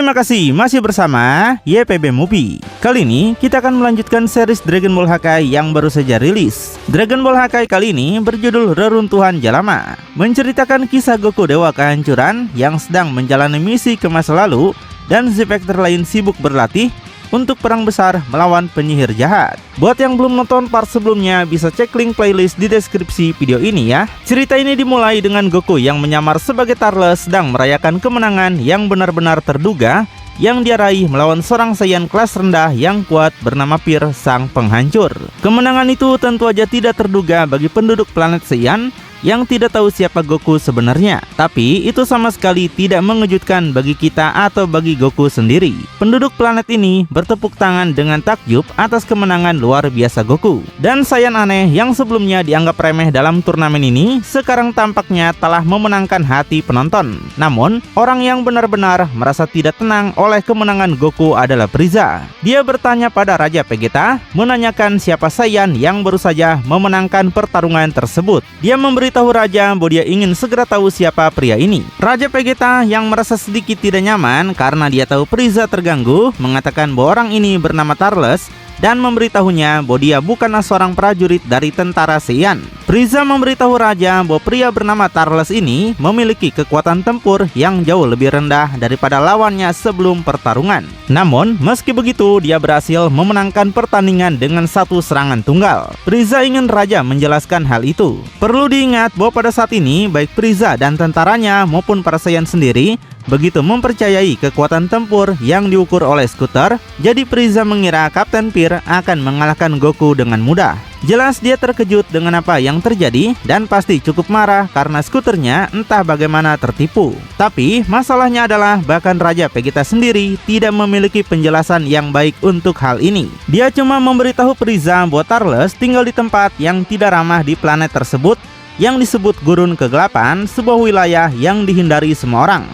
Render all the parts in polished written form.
Terima kasih masih bersama YPB Movie. Kali ini kita akan melanjutkan series Dragon Ball Hakai yang baru saja rilis. Dragon Ball Hakai kali ini berjudul Reruntuhan Jalama, menceritakan kisah Goku Dewa Kehancuran yang sedang menjalani misi ke masa lalu dan Z-Factor lain sibuk berlatih untuk perang besar melawan penyihir jahat. Buat yang belum nonton part sebelumnya, bisa cek link playlist di deskripsi video ini ya. Cerita ini dimulai dengan Goku yang menyamar sebagai Turles sedang merayakan kemenangan yang benar-benar terduga yang dia raih melawan seorang Saiyan kelas rendah yang kuat bernama Pir sang penghancur. Kemenangan itu tentu aja tidak terduga bagi penduduk planet Saiyan yang tidak tahu siapa Goku sebenarnya. Tapi itu sama sekali tidak mengejutkan bagi kita atau bagi Goku sendiri. Penduduk planet ini bertepuk tangan dengan takjub atas kemenangan luar biasa Goku. Dan Saiyan aneh yang sebelumnya dianggap remeh dalam turnamen ini sekarang tampaknya telah memenangkan hati penonton. Namun, orang yang benar-benar merasa tidak tenang oleh kemenangan Goku adalah Frieza. Dia bertanya pada Raja Vegeta, menanyakan siapa Saiyan yang baru saja memenangkan pertarungan tersebut. Dia memberitahu Raja bahwa dia ingin segera tahu siapa pria ini. Raja Vegeta yang merasa sedikit tidak nyaman karena dia tahu Frieza terganggu, mengatakan bahwa orang ini bernama Turles dan memberitahunya bahwa dia bukanlah seorang prajurit dari tentara Saiyan. Frieza memberitahu Raja bahwa pria bernama Turles ini memiliki kekuatan tempur yang jauh lebih rendah daripada lawannya sebelum pertarungan. Namun, meski begitu, dia berhasil memenangkan pertandingan dengan satu serangan tunggal. Frieza ingin Raja menjelaskan hal itu. Perlu diingat bahwa pada saat ini, baik Frieza dan tentaranya maupun para Saiyan sendiri begitu mempercayai kekuatan tempur yang diukur oleh skuter, jadi Frieza mengira Kapten Pir akan mengalahkan Goku dengan mudah. Jelas dia terkejut dengan apa yang terjadi dan pasti cukup marah karena skuternya entah bagaimana tertipu. Tapi masalahnya adalah bahkan Raja Vegeta sendiri tidak memiliki penjelasan yang baik untuk hal ini. Dia cuma memberitahu Frieza bahwa Turles tinggal di tempat yang tidak ramah di planet tersebut yang disebut Gurun Kegelapan, sebuah wilayah yang dihindari semua orang.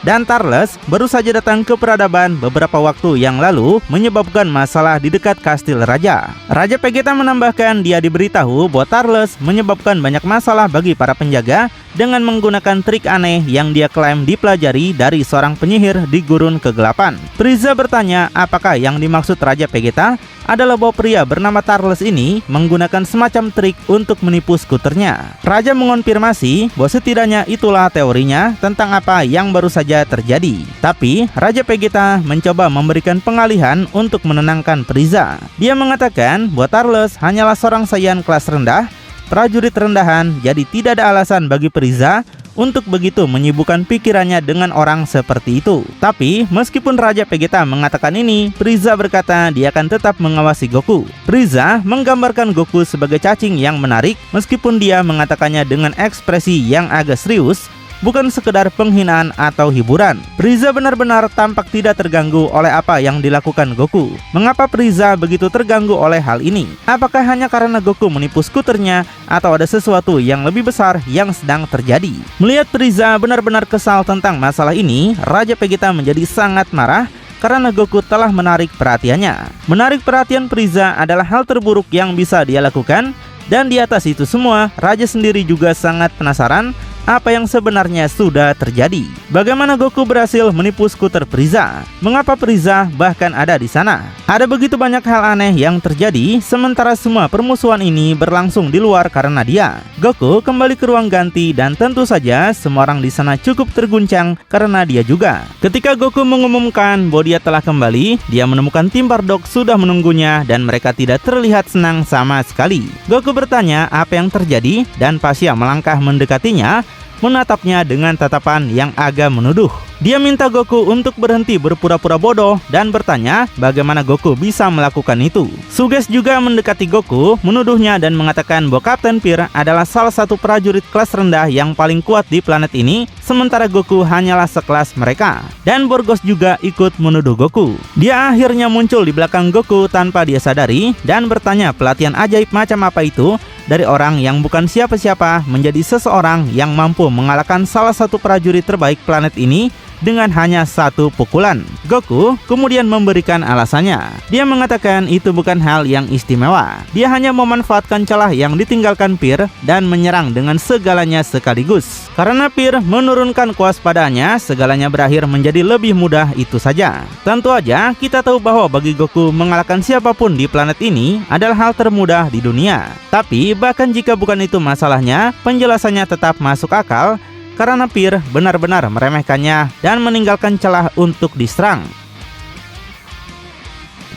Dan Turles baru saja datang ke peradaban beberapa waktu yang lalu menyebabkan masalah di dekat kastil Raja. Raja Vegeta menambahkan dia diberitahu bahwa Turles menyebabkan banyak masalah bagi para penjaga dengan menggunakan trik aneh yang dia klaim dipelajari dari seorang penyihir di Gurun Kegelapan. Frieza bertanya apakah yang dimaksud Raja Vegeta adalah bahwa pria bernama Turles ini menggunakan semacam trik untuk menipu skuternya. Raja mengonfirmasi bahwa setidaknya itulah teorinya tentang apa yang baru saja terjadi. Tapi Raja Vegeta mencoba memberikan pengalihan untuk menenangkan Frieza. Dia mengatakan bahwa Turles hanyalah seorang Saiyan kelas rendah, prajurit rendahan, jadi tidak ada alasan bagi Frieza untuk begitu menyibukkan pikirannya dengan orang seperti itu. Tapi meskipun Raja Vegeta mengatakan ini, Frieza berkata dia akan tetap mengawasi Goku. Frieza menggambarkan Goku sebagai cacing yang menarik meskipun dia mengatakannya dengan ekspresi yang agak serius, bukan sekedar penghinaan atau hiburan. Frieza benar-benar tampak tidak terganggu oleh apa yang dilakukan Goku. Mengapa Frieza begitu terganggu oleh hal ini? Apakah hanya karena Goku menipu skuternya atau ada sesuatu yang lebih besar yang sedang terjadi? Melihat Frieza benar-benar kesal tentang masalah ini, Raja Vegeta menjadi sangat marah karena Goku telah menarik perhatiannya. Menarik perhatian Frieza adalah hal terburuk yang bisa dia lakukan, dan di atas itu semua, Raja sendiri juga sangat penasaran apa yang sebenarnya sudah terjadi. Bagaimana Goku berhasil menipu skuter Frieza? Mengapa Frieza bahkan ada di sana? Ada begitu banyak hal aneh yang terjadi, sementara semua permusuhan ini berlangsung di luar karena dia. Goku kembali ke ruang ganti dan tentu saja semua orang di sana cukup terguncang karena dia juga. Ketika Goku mengumumkan bahwa dia telah kembali, dia menemukan tim Bardock sudah menunggunya dan mereka tidak terlihat senang sama sekali. Goku bertanya apa yang terjadi dan Pasha melangkah mendekatinya, menatapnya dengan tatapan yang agak menuduh. Dia minta Goku untuk berhenti berpura-pura bodoh dan bertanya bagaimana Goku bisa melakukan itu. Suges juga mendekati Goku, menuduhnya dan mengatakan bahwa Kapten Pir adalah salah satu prajurit kelas rendah yang paling kuat di planet ini, sementara Goku hanyalah sekelas mereka. Dan Borgos juga ikut menuduh Goku. Dia akhirnya muncul di belakang Goku tanpa dia sadari dan bertanya pelatihan ajaib macam apa itu dari orang yang bukan siapa-siapa menjadi seseorang yang mampu mengalahkan salah satu prajurit terbaik planet ini dengan hanya satu pukulan. Goku kemudian memberikan alasannya. Dia mengatakan itu bukan hal yang istimewa. Dia hanya memanfaatkan celah yang ditinggalkan Pir dan menyerang dengan segalanya sekaligus. Karena Pir menurunkan kewaspadaannya, segalanya berakhir menjadi lebih mudah, itu saja. Tentu aja kita tahu bahwa bagi Goku mengalahkan siapapun di planet ini adalah hal termudah di dunia. Tapi bahkan jika bukan itu masalahnya, penjelasannya tetap masuk akal karena Pir benar-benar meremehkannya dan meninggalkan celah untuk diserang.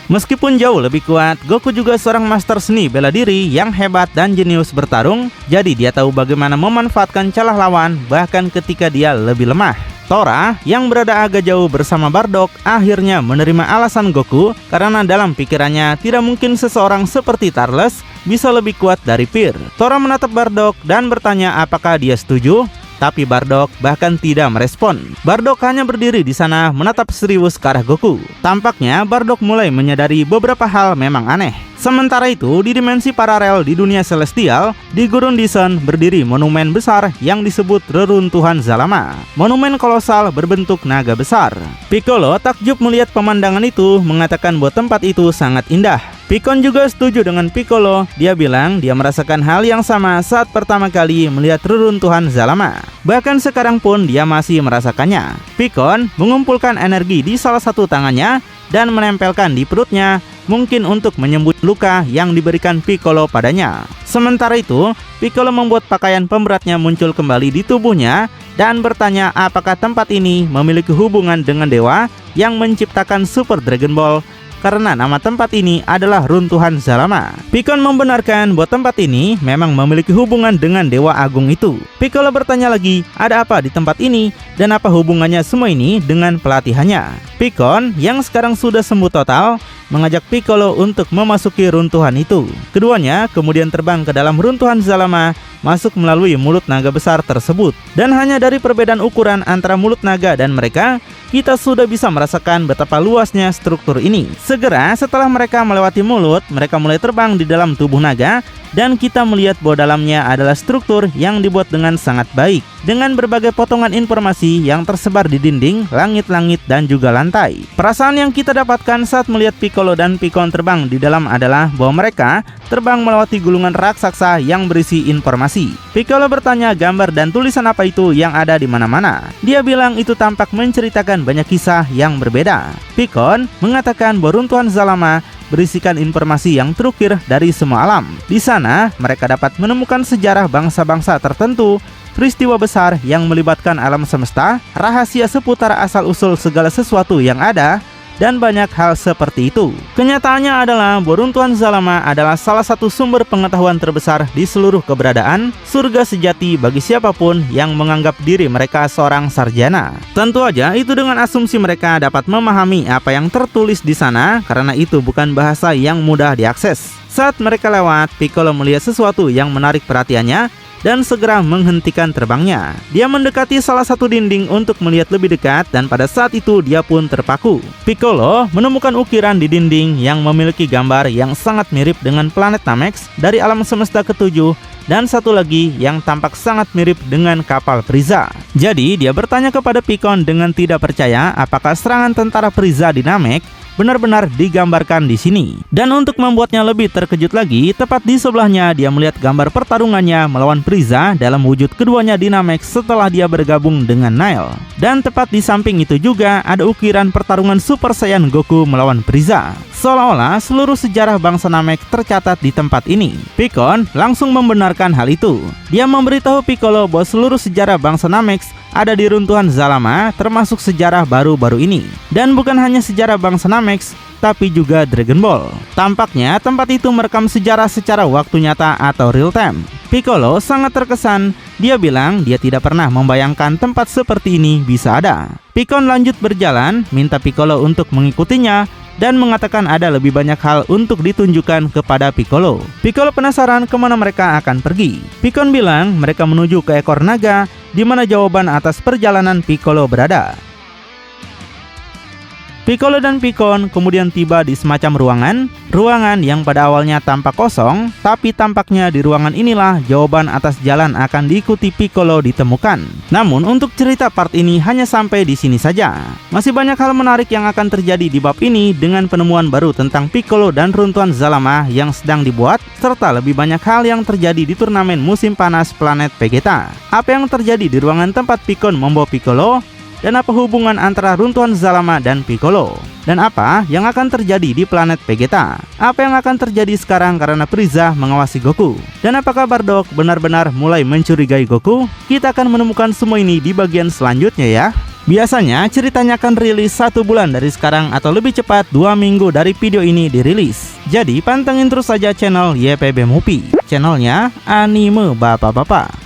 Meskipun jauh lebih kuat, Goku juga seorang master seni bela diri yang hebat dan jenius bertarung, jadi dia tahu bagaimana memanfaatkan celah lawan bahkan ketika dia lebih lemah. Tora yang berada agak jauh bersama Bardock akhirnya menerima alasan Goku karena dalam pikirannya tidak mungkin seseorang seperti Turles bisa lebih kuat dari Pir. Tora menatap Bardock dan bertanya apakah dia setuju. Tapi Bardock bahkan tidak merespon. Bardock hanya berdiri di sana menatap serius ke arah Goku. Tampaknya Bardock mulai menyadari beberapa hal memang aneh. Sementara itu, di dimensi paralel di dunia celestial, di Gurun Dison berdiri monumen besar yang disebut Reruntuhan Zalama. Monumen kolosal berbentuk naga besar. Piccolo takjub melihat pemandangan itu, mengatakan bahwa tempat itu sangat indah. Pikkon juga setuju dengan Piccolo. Dia bilang dia merasakan hal yang sama saat pertama kali melihat Reruntuhan Zalama. Bahkan sekarang pun dia masih merasakannya. Pikkon mengumpulkan energi di salah satu tangannya dan menempelkan di perutnya, mungkin untuk menyembuh luka yang diberikan Piccolo padanya. Sementara itu, Piccolo membuat pakaian pemberatnya muncul kembali di tubuhnya dan bertanya apakah tempat ini memiliki hubungan dengan dewa yang menciptakan Super Dragon Ball, karena nama tempat ini adalah Runtuhan Zalama. Pikkon membenarkan bahwa tempat ini memang memiliki hubungan dengan Dewa Agung itu. Piccolo bertanya lagi, ada apa di tempat ini dan apa hubungannya semua ini dengan pelatihannya. Pikkon yang sekarang sudah sembuh total mengajak Piccolo untuk memasuki runtuhan itu. Keduanya kemudian terbang ke dalam Runtuhan Zalama, masuk melalui mulut naga besar tersebut. Dan hanya dari perbedaan ukuran antara mulut naga dan mereka, kita sudah bisa merasakan betapa luasnya struktur ini. Segera setelah mereka melewati mulut, mereka mulai terbang di dalam tubuh naga, dan kita melihat bahwa dalamnya adalah struktur yang dibuat dengan sangat baik, dengan berbagai potongan informasi yang tersebar di dinding, langit-langit, dan juga lantai. Perasaan yang kita dapatkan saat melihat Piccolo dan Pikkon terbang di dalam adalah bahwa mereka terbang melewati gulungan raksasa yang berisi informasi. Piccolo bertanya gambar dan tulisan apa itu yang ada di mana-mana. Dia bilang itu tampak menceritakan banyak kisah yang berbeda. Pikkon mengatakan bahwa Runtuhan Zalama berisikan informasi yang terukir dari semua alam. Di sana, mereka dapat menemukan sejarah bangsa-bangsa tertentu, peristiwa besar yang melibatkan alam semesta, rahasia seputar asal-usul segala sesuatu yang ada, dan banyak hal seperti itu. Kenyataannya adalah bahwa Runtuhan Zalama adalah salah satu sumber pengetahuan terbesar di seluruh keberadaan, surga sejati bagi siapapun yang menganggap diri mereka seorang sarjana. Tentu aja itu dengan asumsi mereka dapat memahami apa yang tertulis di sana, karena itu bukan bahasa yang mudah diakses. Saat mereka lewat, Piccolo melihat sesuatu yang menarik perhatiannya dan segera menghentikan terbangnya. Dia mendekati salah satu dinding untuk melihat lebih dekat, dan pada saat itu dia pun terpaku. Piccolo menemukan ukiran di dinding yang memiliki gambar yang sangat mirip dengan planet Namex dari alam semesta ketujuh, dan satu lagi yang tampak sangat mirip dengan kapal Frieza. Jadi dia bertanya kepada Pikkon dengan tidak percaya apakah serangan tentara Frieza di Namek benar-benar digambarkan di sini. Dan untuk membuatnya lebih terkejut lagi, tepat di sebelahnya dia melihat gambar pertarungannya melawan Frieza dalam wujud keduanya di Namek setelah dia bergabung dengan Nile. Dan tepat di samping itu juga ada ukiran pertarungan Super Saiyan Goku melawan Frieza. Seolah-olah seluruh sejarah bangsa Namek tercatat di tempat ini. Pikkon langsung membenarkan hal itu. Dia memberitahu Piccolo bahwa seluruh sejarah bangsa Namek ada di Runtuhan Zalama, termasuk sejarah baru-baru ini. Dan bukan hanya sejarah bangsa Namek, tapi juga Dragon Ball. Tampaknya tempat itu merekam sejarah secara waktu nyata atau real time. Piccolo sangat terkesan. Dia bilang dia tidak pernah membayangkan tempat seperti ini bisa ada. Pikkon lanjut berjalan, minta Piccolo untuk mengikutinya, dan mengatakan ada lebih banyak hal untuk ditunjukkan kepada Piccolo. Piccolo penasaran kemana mereka akan pergi. Pikkon bilang mereka menuju ke ekor naga, di mana jawaban atas perjalanan Piccolo berada. Piccolo dan Pikkon kemudian tiba di semacam ruangan yang pada awalnya tampak kosong, tapi tampaknya di ruangan inilah jawaban atas jalan akan diikuti Piccolo ditemukan. Namun untuk cerita part ini hanya sampai di sini saja. Masih banyak hal menarik yang akan terjadi di bab ini dengan penemuan baru tentang Piccolo dan runtuhan Zalama yang sedang dibuat, serta lebih banyak hal yang terjadi di turnamen musim panas planet Vegeta. Apa yang terjadi di ruangan tempat Pikkon membawa Piccolo? Dan apa hubungan antara runtuhan Zalama dan Piccolo? Dan apa yang akan terjadi di planet Vegeta? Apa yang akan terjadi sekarang karena Frieza mengawasi Goku? Dan apakah Bardock benar-benar mulai mencurigai Goku? Kita akan menemukan semua ini di bagian selanjutnya ya. Biasanya ceritanya akan rilis 1 bulan dari sekarang atau lebih cepat 2 minggu dari video ini dirilis. Jadi pantengin terus saja channel YPB Movie, channelnya anime bapak-bapak.